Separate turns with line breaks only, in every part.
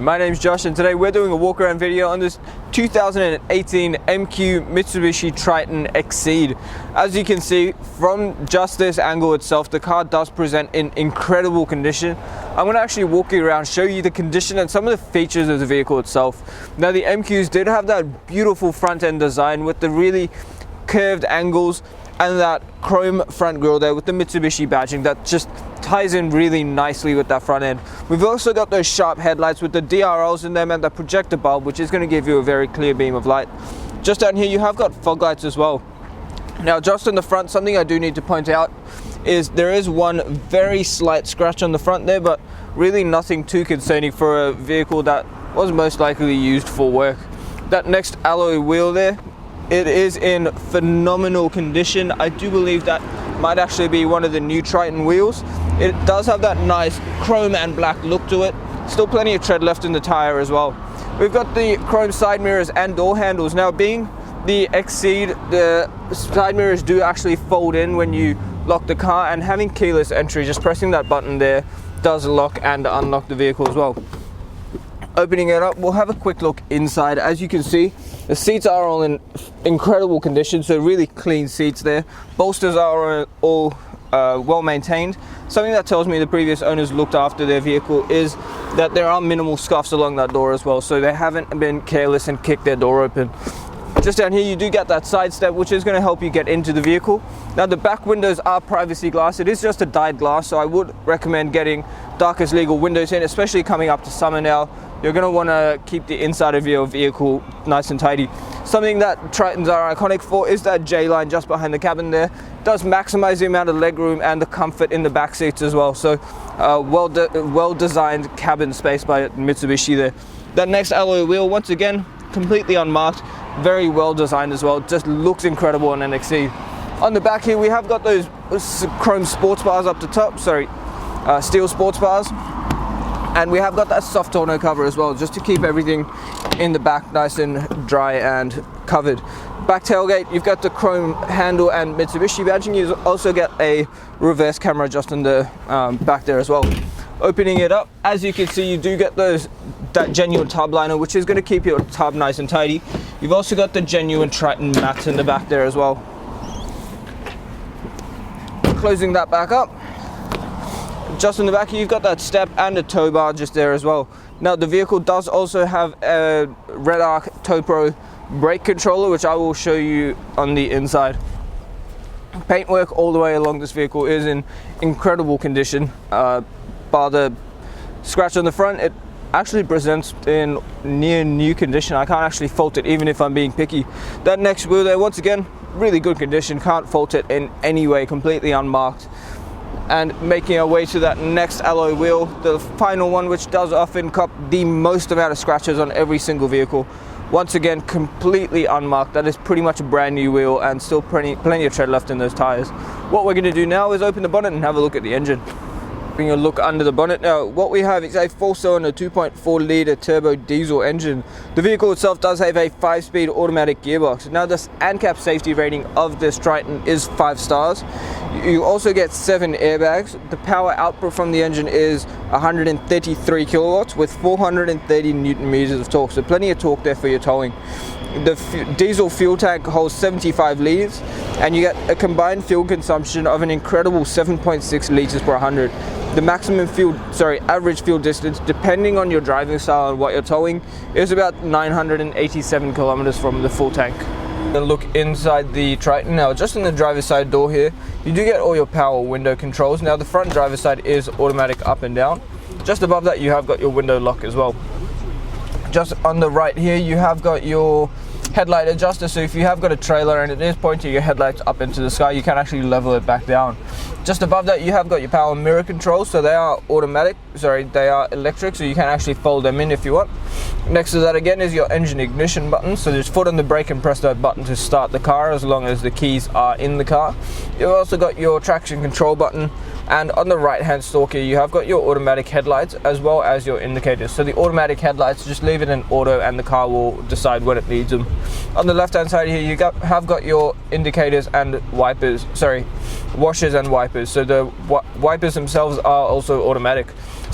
My name's Josh and today we're doing a walk around video on this 2018 MQ Mitsubishi Triton Exceed. As you can see from just this angle itself, the car does present in incredible condition. I'm going to actually walk you around, show you the condition and some of the features of the vehicle itself. Now the MQs did have that beautiful front end design with the really curved angles and that chrome front grille there with the Mitsubishi badging that just ties in really nicely with that front end. We've also got those sharp headlights with the DRLs in them and the projector bulb, which is going to give you a very clear beam of light. Just down here you have got fog lights as well. Now just in the front, something I do need to point out is there is one very slight scratch on the front there, but really nothing too concerning for a vehicle that was most likely used for work. That next alloy wheel there, it is in phenomenal condition. I do believe that might actually be one of the new Triton wheels. It does have that nice chrome and black look to it. Still plenty of tread left in the tire as well. We've got the chrome side mirrors and door handles. Now being the Exceed, the side mirrors do actually fold in when you lock the car, and having keyless entry, just pressing that button there does lock and unlock the vehicle as well. Opening it up, we'll have a quick look inside. As you can see, the seats are all in incredible condition, so really clean seats there. Bolsters are all well maintained. Something that tells me the previous owners looked after their vehicle is that there are minimal scuffs along that door as well, so they haven't been careless and kicked their door open. Just down here you do get that side step, which is going to help you get into the vehicle. Now the back windows are privacy glass. It is just a dyed glass, so I would recommend getting darkest legal windows in, especially coming up to summer now. You're going to want to keep the inside of your vehicle nice and tidy. Something that Tritons are iconic for is that J-line just behind the cabin there. It does maximize the amount of legroom and the comfort in the back seats as well. So well designed cabin space by Mitsubishi there. That next alloy wheel, once again, completely unmarked, very well designed as well. Just looks incredible on an Exceed. On the back here we have got those chrome sports bars up the top, steel sports bars. And we have got that soft tonneau cover as well, just to keep everything in the back nice and dry and covered. Back tailgate, you've got the chrome handle and Mitsubishi badging. You also get a reverse camera just in the back there as well. Opening it up, as you can see, you do get that genuine tub liner, which is going to keep your tub nice and tidy. You've also got the genuine Triton mats in the back there as well. Closing that back up. Just in the back you've got that step and a tow bar just there as well. Now the vehicle does also have a Red Arc Tow Pro brake controller, which I will show you on the inside. Paintwork all the way along this vehicle is in incredible condition. Bar the scratch on the front, it actually presents in near new condition. I can't actually fault it even if I'm being picky. That next wheel there, once again, really good condition, can't fault it in any way, completely unmarked. And making our way to that next alloy wheel, the final one, which does often cop the most amount of scratches on every single vehicle. Once again, completely unmarked. That is pretty much a brand new wheel and still plenty of tread left in those tires. What we're going to do now is open the bonnet and have a look at the engine. Taking a look under the bonnet. Now what we have is a 4-cylinder 2.4 litre turbo diesel engine. The vehicle itself does have a 5-speed automatic gearbox. Now this ANCAP safety rating of this Triton is 5 stars. You also get 7 airbags. The power output from the engine is 133 kilowatts with 430 newton meters of torque, so plenty of torque there for your towing. The diesel fuel tank holds 75 litres and you get a combined fuel consumption of an incredible 7.6 litres per 100. The maximum average fuel distance, depending on your driving style and what you're towing, is about 987 kilometers from the full tank. Look inside the Triton. Now just in the driver's side door here, you do get all your power window controls. Now the front driver's side is automatic up and down. Just above that you have got your window lock as well. Just on the right here you have got your headlight adjuster, so if you have got a trailer and it is pointing your headlights up into the sky, you can actually level it back down. Just above that you have got your power mirror controls, so they are they are electric, so you can actually fold them in if you want. Next to that again is your engine ignition button, so just foot on the brake and press that button to start the car as long as the keys are in the car. You've also got your traction control button, and on the right hand stalk here you have got your automatic headlights as well as your indicators. So the automatic headlights, just leave it in auto and the car will decide when it needs them. On the left hand side here you have got your indicators and washers and wipers. So the wipers themselves are also automatic.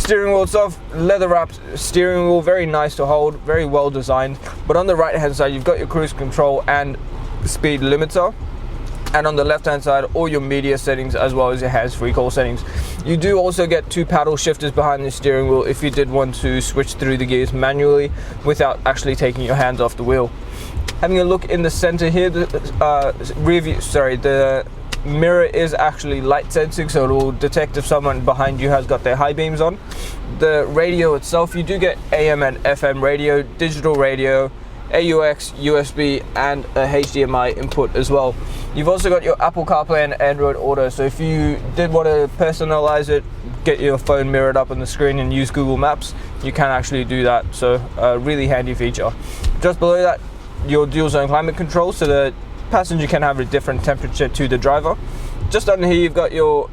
steering wheel itself, leather wrapped steering wheel, very nice to hold, very well designed. But on the right hand side, you've got your cruise control and speed limiter. And on the left hand side, all your media settings as well as your hands-free call settings. You do also get 2 paddle shifters behind the steering wheel if you did want to switch through the gears manually without actually taking your hands off the wheel. Having a look in the center here, the mirror is actually light sensing, so it will detect if someone behind you has got their high beams on. The radio itself, you do get AM and FM radio, digital radio, AUX, USB, and a HDMI input as well. You've also got your Apple CarPlay and Android Auto, so if you did want to personalize it, get your phone mirrored up on the screen and use Google Maps, you can actually do that, so a really handy feature. Just below that, your dual zone climate control, so the passenger can have a different temperature to the driver. Just under here, you've got your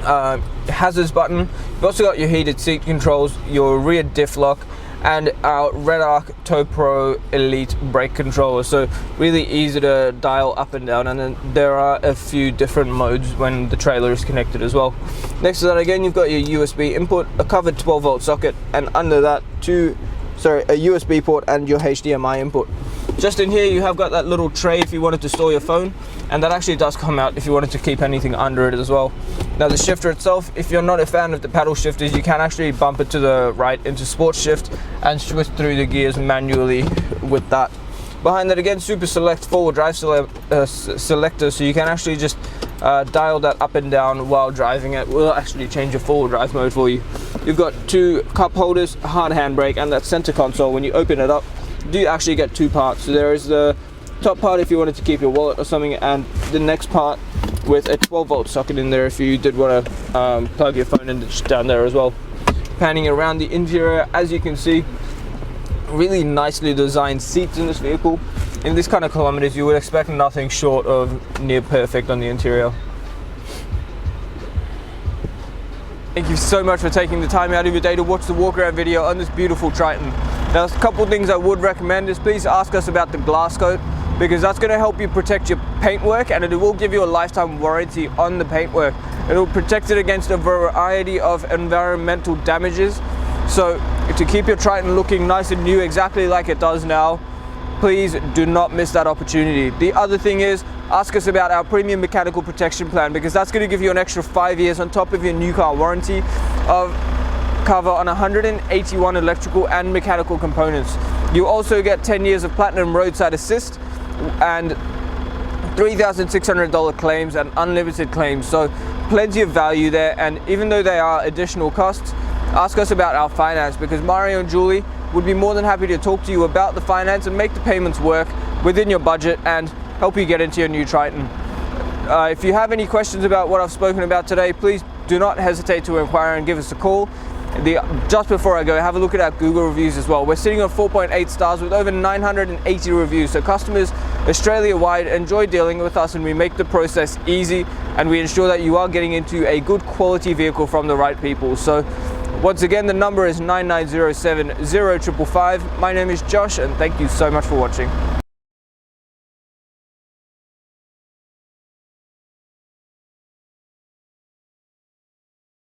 hazards button. You've also got your heated seat controls, your rear diff lock, and our Red Arc Tow Pro Elite brake controller, so really easy to dial up and down, and then there are a few different modes when the trailer is connected as well. Next to that again, you've got your USB input, a covered 12-volt socket, and under that a USB port and your HDMI input. Just in here you have got that little tray if you wanted to store your phone, and that actually does come out if you wanted to keep anything under it as well. Now the shifter itself, if you're not a fan of the paddle shifters, you can actually bump it to the right into sports shift and switch through the gears manually with that. Behind that again, super select forward drive selector, so you can actually just dial that up and down while driving it. Will actually change your forward drive mode for you. You've got 2 cup holders, hard handbrake, and that center console. When you open it up, you do actually get 2 parts. So there is the top part if you wanted to keep your wallet or something, and the next part with a 12-volt socket in there if you did want to plug your phone in down there as well. Panning around the interior, as you can see, really nicely designed seats in this vehicle. In this kind of kilometers, you would expect nothing short of near perfect on the interior. Thank you so much for taking the time out of your day to watch the walk around video on this beautiful Triton. Now, a couple of things I would recommend is please ask us about the glass coat, because that's going to help you protect your paintwork, and it will give you a lifetime warranty on the paintwork. It will protect it against a variety of environmental damages. So to keep your Triton looking nice and new exactly like it does now, please do not miss that opportunity. The other thing is, ask us about our premium mechanical protection plan, because that's going to give you an extra 5 years on top of your new car warranty of cover on 181 electrical and mechanical components. You also get 10 years of platinum roadside assist and $3,600 claims and unlimited claims, so plenty of value there. And even though they are additional costs, ask us about our finance, because Mario and Julie would be more than happy to talk to you about the finance and make the payments work within your budget and help you get into your new Triton. If you have any questions about what I've spoken about today, please do not hesitate to inquire and give us a call. Just before I go, have a look at our Google reviews as well. We're sitting on 4.8 stars with over 980 reviews, so customers Australia-wide enjoy dealing with us, and we make the process easy, and we ensure that you are getting into a good quality vehicle from the right people. So once again, the number is 9907 0555. My name is Josh, and thank you so much for watching.